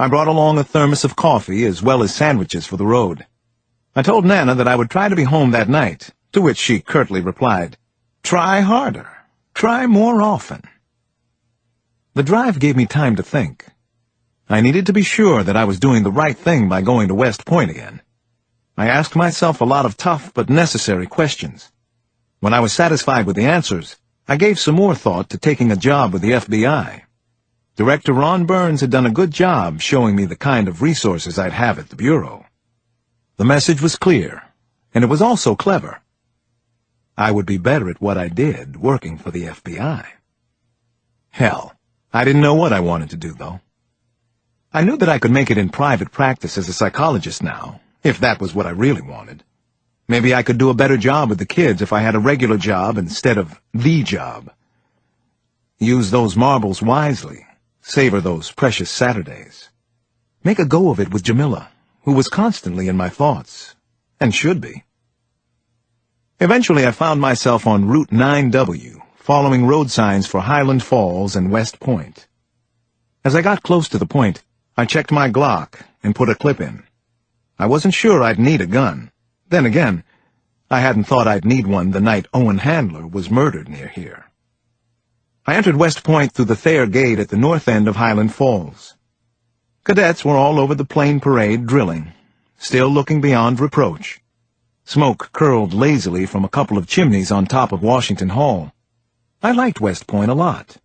I brought along a thermos of coffee as well as sandwiches for the road. I told Nana that I would try to be home that night, to which she curtly replied, "Try harder. Try more often." The drive gave me time to think. I needed to be sure that I was doing the right thing by going to West Point again. I asked myself a lot of tough but necessary questions. When I was satisfied with the answers, I gave some more thought to taking a job with the FBI. Director Ron Burns had done a good job showing me the kind of resources I'd have at the Bureau. The message was clear, and it was also clever. I would be better at what I did working for the FBI. Hell, I didn't know what I wanted to do, though. I knew that I could make it in private practice as a psychologist now, if that was what I really wanted. Maybe I could do a better job with the kids if I had a regular job instead of the job. Use those marbles wisely. Savor those precious Saturdays. Make a go of it with Jamila, who was constantly in my thoughts, and should be. Eventually I found myself on Route 9W, following road signs for Highland Falls and West Point. As I got close to the point, I checked my Glock and put a clip in. I wasn't sure I'd need a gun. Then again, I hadn't thought I'd need one the night Owen Handler was murdered near here. I entered West Point through the Thayer Gate at the north end of Highland Falls. Cadets were all over the plain parade drilling, still looking beyond reproach. Smoke curled lazily from a couple of chimneys on top of Washington Hall. I liked West Point a lot.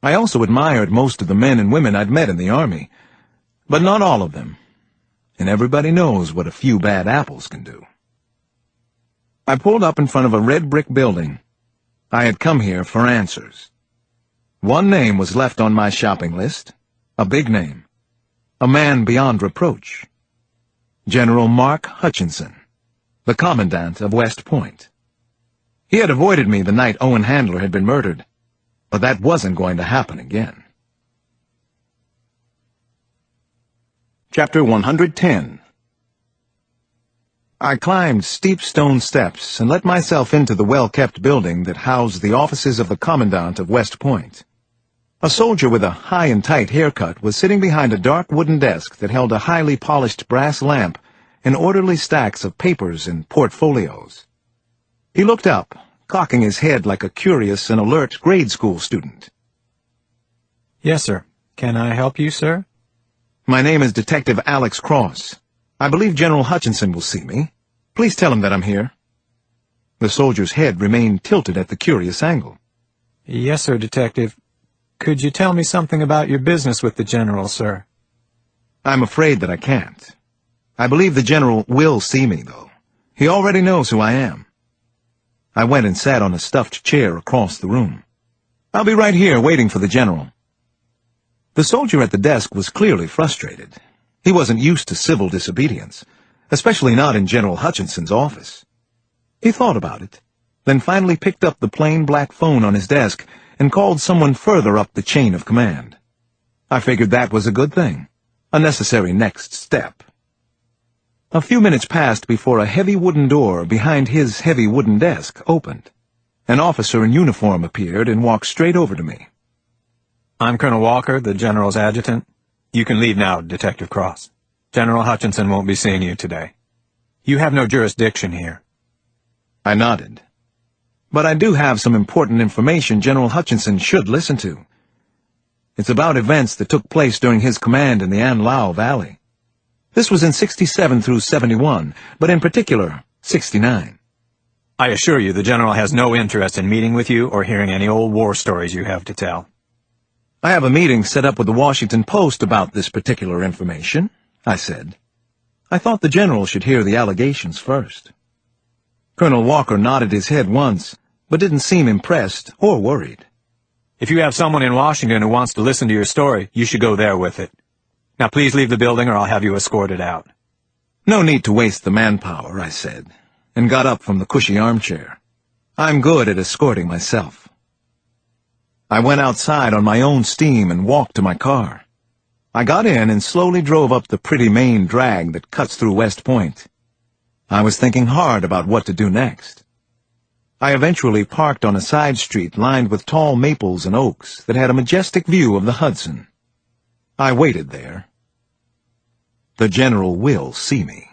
I also admired most of the men and women I'd met in the Army, but not all of them. And everybody knows what a few bad apples can do. I pulled up in front of a red brick building. I had come here for answers. One name was left on my shopping list, a big name, a man beyond reproach. General Mark Hutchinson, the Commandant of West Point. He had avoided me the night Owen Handler had been murdered, but that wasn't going to happen again. Chapter 110. I climbed steep stone steps and let myself into the well-kept building that housed the offices of the Commandant of West Point. A soldier with a high and tight haircut was sitting behind a dark wooden desk that held a highly polished brass lamp and orderly stacks of papers and portfolios. He looked up, cocking his head like a curious and alert grade school student. "Yes, sir. Can I help you, sir?" "My name is Detective Alex Cross. I believe General Hutchinson will see me. Please tell him that I'm here." The soldier's head remained tilted at the curious angle. "Yes, sir, Detective. Could you tell me something about your business with the General, sir?" "I'm afraid that I can't. I believe the General will see me, though. He already knows who I am." I went and sat on a stuffed chair across the room. "I'll be right here waiting for the General." The soldier at the desk was clearly frustrated. He wasn't used to civil disobedience, especially not in General Hutchinson's office. He thought about it, then finally picked up the plain black phone on his desk and called someone further up the chain of command. I figured that was a good thing, a necessary next step. A few minutes passed before a heavy wooden door behind his heavy wooden desk opened. An officer in uniform appeared and walked straight over to me. "I'm Colonel Walker, the General's adjutant. You can leave now, Detective Cross. General Hutchinson won't be seeing you today. You have no jurisdiction here." I nodded. "But I do have some important information General Hutchinson should listen to. It's about events that took place during his command in the An Lao Valley. This was in 67 through 71, but in particular, 69. "I assure you the General has no interest in meeting with you or hearing any old war stories you have to tell." "I have a meeting set up with the Washington Post about this particular information," I said. I thought the General should hear the allegations first. Colonel Walker nodded his head once, but didn't seem impressed or worried. "If you have someone in Washington who wants to listen to your story, you should go there with it. Now please leave the building or I'll have you escorted out." "No need to waste the manpower," I said, and got up from the cushy armchair. "I'm good at escorting myself." I went outside on my own steam and walked to my car. I got in and slowly drove up the pretty main drag that cuts through West Point. I was thinking hard about what to do next. I eventually parked on a side street lined with tall maples and oaks that had a majestic view of the Hudson. I waited there, The General will see me.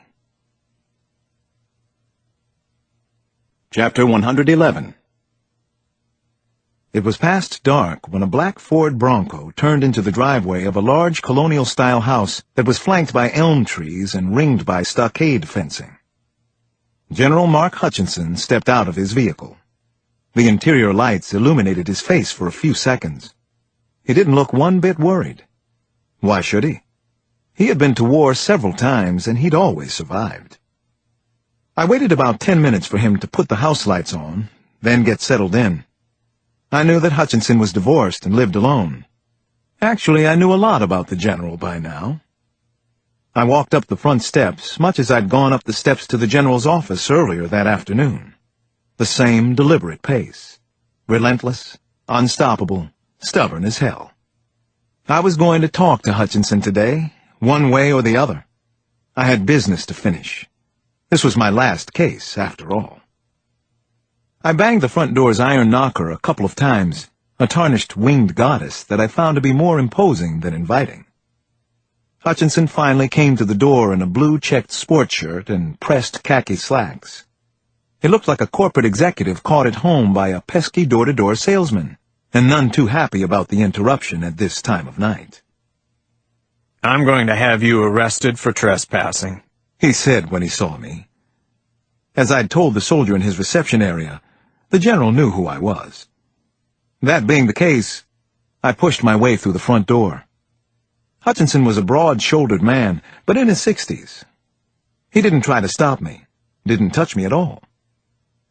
Chapter 111. It was past dark when a black Ford Bronco turned into the driveway of a large colonial-style house that was flanked by elm trees and ringed by stockade fencing. General Mark Hutchinson stepped out of his vehicle. The interior lights illuminated his face for a few seconds. He didn't look one bit worried. Why should he? He had been to war several times, and he'd always survived. I waited about 10 minutes for him to put the house lights on, then get settled in. I knew that Hutchinson was divorced and lived alone. Actually, I knew a lot about the General by now. I walked up the front steps, much as I'd gone up the steps to the General's office earlier that afternoon. The same deliberate pace. Relentless, unstoppable, stubborn as hell. I was going to talk to Hutchinson today, one way or the other. I had business to finish. This was my last case, after all. I banged the front door's iron knocker a couple of times, a tarnished winged goddess that I found to be more imposing than inviting. Hutchinson finally came to the door in a blue-checked sports shirt and pressed khaki slacks. He looked like a corporate executive caught at home by a pesky door-to-door salesman, and none too happy about the interruption at this time of night. "I'm going to have you arrested for trespassing," he said when he saw me. As I'd told the soldier in his reception area, the General knew who I was. That being the case, I pushed my way through the front door. Hutchinson was a broad-shouldered man, but in his 60s. He didn't try to stop me, didn't touch me at all.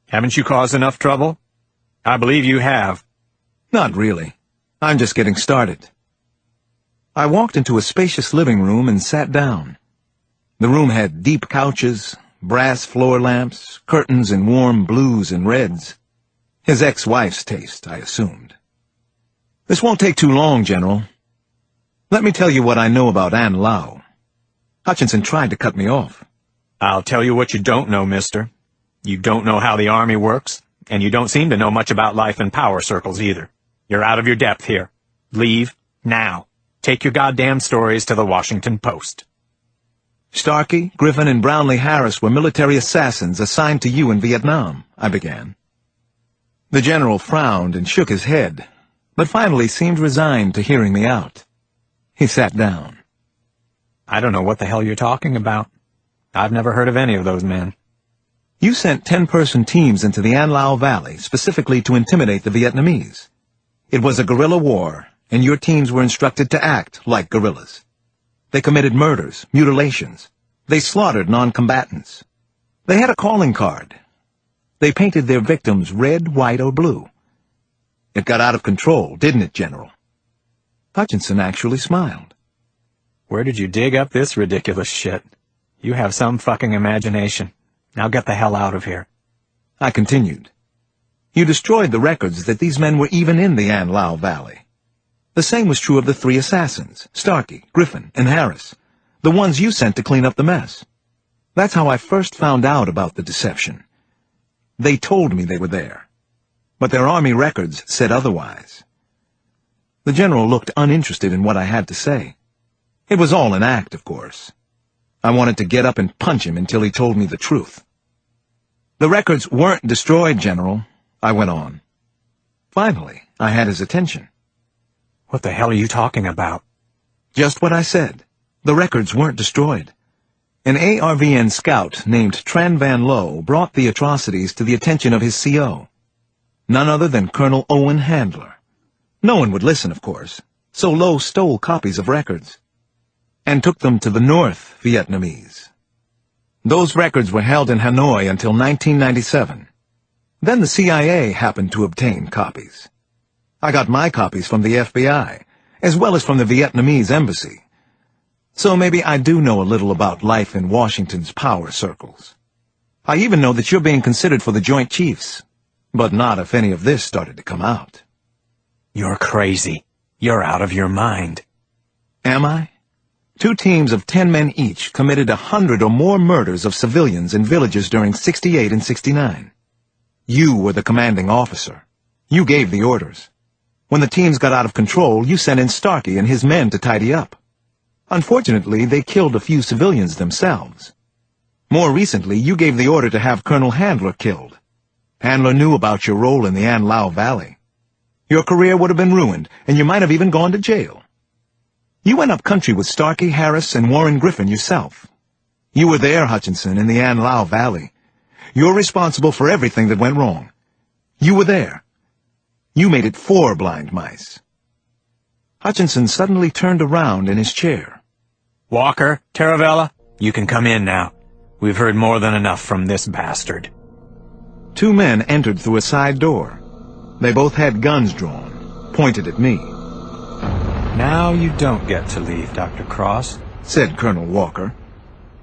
"Haven't you caused enough trouble?" "I believe you have." "Not really. I'm just getting started." I walked into a spacious living room and sat down. The room had deep couches, brass floor lamps, curtains in warm blues and reds. His ex-wife's taste, I assumed. "This won't take too long, General. Let me tell you what I know about Ann Lau." Hutchinson tried to cut me off. "I'll tell you what you don't know, mister. You don't know how the Army works, and you don't seem to know much about life in power circles either. You're out of your depth here. Leave, now. Take your goddamn stories to the Washington Post." "Starkey, Griffin, and Brownlee Harris were military assassins assigned to you in Vietnam," I began. The General frowned and shook his head, but finally seemed resigned to hearing me out. He sat down. "I don't know what the hell you're talking about. I've never heard of any of those men." "You sent 10-person teams into the An Lao Valley specifically to intimidate the Vietnamese. It was a guerrilla war, and your teams were instructed to act like guerrillas. They committed murders, mutilations. They slaughtered non-combatants. They had a calling card. They painted their victims red, white, or blue. It got out of control, didn't it, General?" Hutchinson actually smiled. "Where did you dig up this ridiculous shit? You have some fucking imagination. Now get the hell out of here." I continued. "You destroyed the records that these men were even in the An Lao Valley. The same was true of the 3 assassins, Starkey, Griffin, and Harris, the ones you sent to clean up the mess. That's how I first found out about the deception. They told me they were there, but their Army records said otherwise." The General looked uninterested in what I had to say. It was all an act, of course. I wanted to get up and punch him until he told me the truth. "The records weren't destroyed, General," I went on. Finally, I had his attention. "What the hell are you talking about?" "Just what I said. The records weren't destroyed. An ARVN scout named Tran Van Lowe brought the atrocities to the attention of his CO. None other than Colonel Owen Handler. No one would listen, of course, so Lowe stole copies of records and took them to the North Vietnamese. Those records were held in Hanoi until 1997. Then the CIA happened to obtain copies. I got my copies from the FBI, as well as from the Vietnamese embassy. So maybe I do know a little about life in Washington's power circles. I even know that you're being considered for the Joint Chiefs, but not if any of this started to come out." "You're crazy. You're out of your mind." "Am I? 2 teams of 10 men each committed 100 or more murders of civilians in villages during 68 and 69. You were the commanding officer. You gave the orders. When the teams got out of control, you sent in Starkey and his men to tidy up. Unfortunately, they killed a few civilians themselves. More recently, you gave the order to have Colonel Handler killed. Handler knew about your role in the An Lao Valley. Your career would have been ruined, and you might have even gone to jail. You went up country with Starkey, Harris, and Warren Griffin yourself. You were there, Hutchinson, in the An Lao Valley. You're responsible for everything that went wrong. You were there. You made it 4 blind mice. Hutchinson suddenly turned around in his chair. Walker, Taravella, you can come in now. We've heard more than enough from this bastard. 2 men entered through a side door. They both had guns drawn, pointed at me. Now you don't get to leave, Dr. Cross, said Colonel Walker.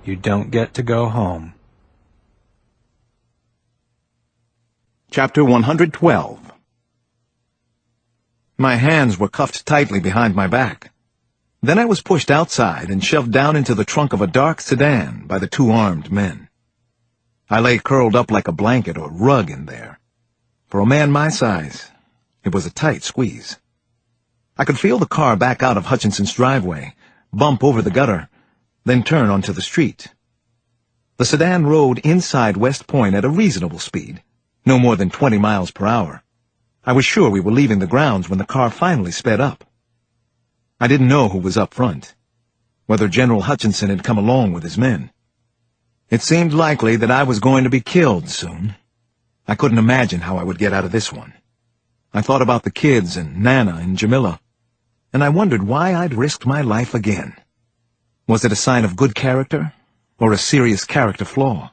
You don't get to go home. Chapter 112. My hands were cuffed tightly behind my back. Then I was pushed outside and shoved down into the trunk of a dark sedan by the 2 armed men. I lay curled up like a blanket or rug in there. For a man my size, it was a tight squeeze. I could feel the car back out of Hutchinson's driveway, bump over the gutter, then turn onto the street. The sedan rode inside West Point at a reasonable speed, no more than 20 miles per hour. I was sure we were leaving the grounds when the car finally sped up. I didn't know who was up front, whether General Hutchinson had come along with his men. It seemed likely that I was going to be killed soon. I couldn't imagine how I would get out of this one. I thought about the kids and Nana and Jamila, and I wondered why I'd risked my life again. Was it a sign of good character, or a serious character flaw?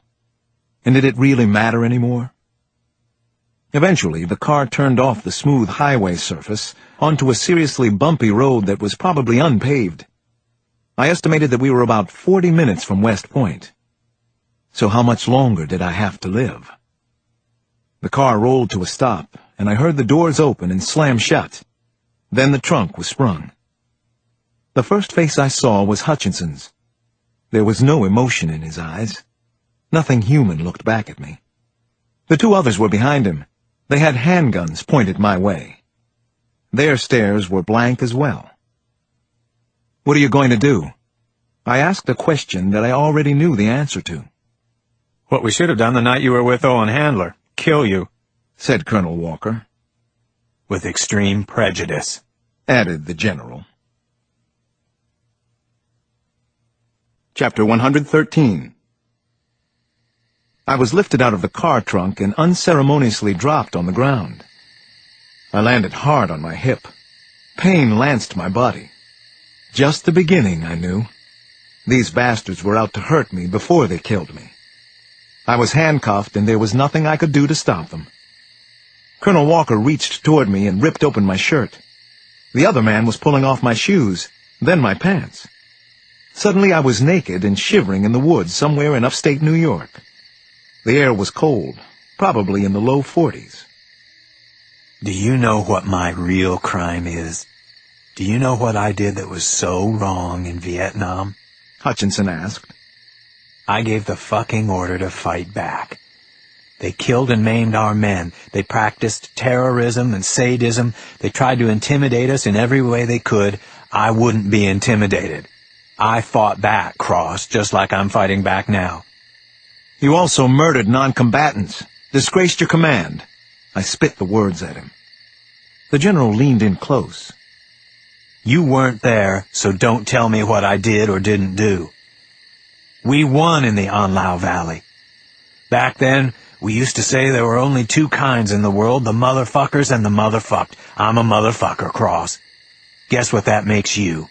And did it really matter anymore? Eventually, the car turned off the smooth highway surface onto a seriously bumpy road that was probably unpaved. I estimated that we were about 40 minutes from West Point. So how much longer did I have to live? The car rolled to a stop, and I heard the doors open and slam shut. Then the trunk was sprung. The first face I saw was Hutchinson's. There was no emotion in his eyes. Nothing human looked back at me. The 2 others were behind him. They had handguns pointed my way. Their stares were blank as well. "What are you going to do?" I asked a question that I already knew the answer to. What we should have done the night you were with Owen Handler. Kill you, said Colonel Walker. With extreme prejudice, added the general. Chapter 113. I was lifted out of the car trunk and unceremoniously dropped on the ground. I landed hard on my hip. Pain lanced my body. Just the beginning, I knew. These bastards were out to hurt me before they killed me. I was handcuffed, and there was nothing I could do to stop them. Colonel Walker reached toward me and ripped open my shirt. The other man was pulling off my shoes, then my pants. Suddenly I was naked and shivering in the woods somewhere in upstate New York. The air was cold, probably in the low 40s. Do you know what my real crime is? Do you know what I did that was so wrong in Vietnam? Hutchinson asked. I gave the fucking order to fight back. They killed and maimed our men. They practiced terrorism and sadism. They tried to intimidate us in every way they could. I wouldn't be intimidated. I fought back, Cross, just like I'm fighting back now. You also murdered non-combatants, disgraced your command. I spit the words at him. The general leaned in close. You weren't there, so don't tell me what I did or didn't do. We won in the An Lao Valley. Back then, we used to say there were only 2 kinds in the world, the motherfuckers and the motherfucked. I'm a motherfucker, Cross. Guess what that makes you?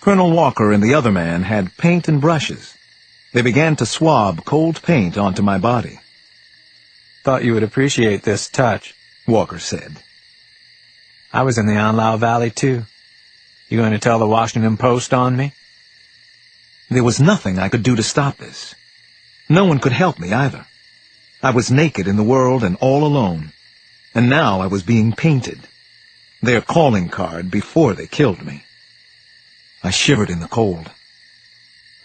Colonel Walker and the other man had paint and brushes. They began to swab cold paint onto my body. Thought you would appreciate this touch, Walker said. I was in the An Lao Valley, too. You going to tell the Washington Post on me? There was nothing I could do to stop this. No one could help me either. I was naked in the world and all alone. And now I was being painted. Their calling card before they killed me. I shivered in the cold.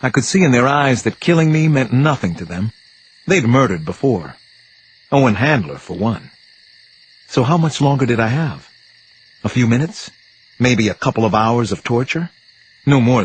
I could see in their eyes that killing me meant nothing to them. They'd murdered before. Owen Handler, for one. So how much longer did I have? A few minutes? Maybe a couple of hours of torture? no more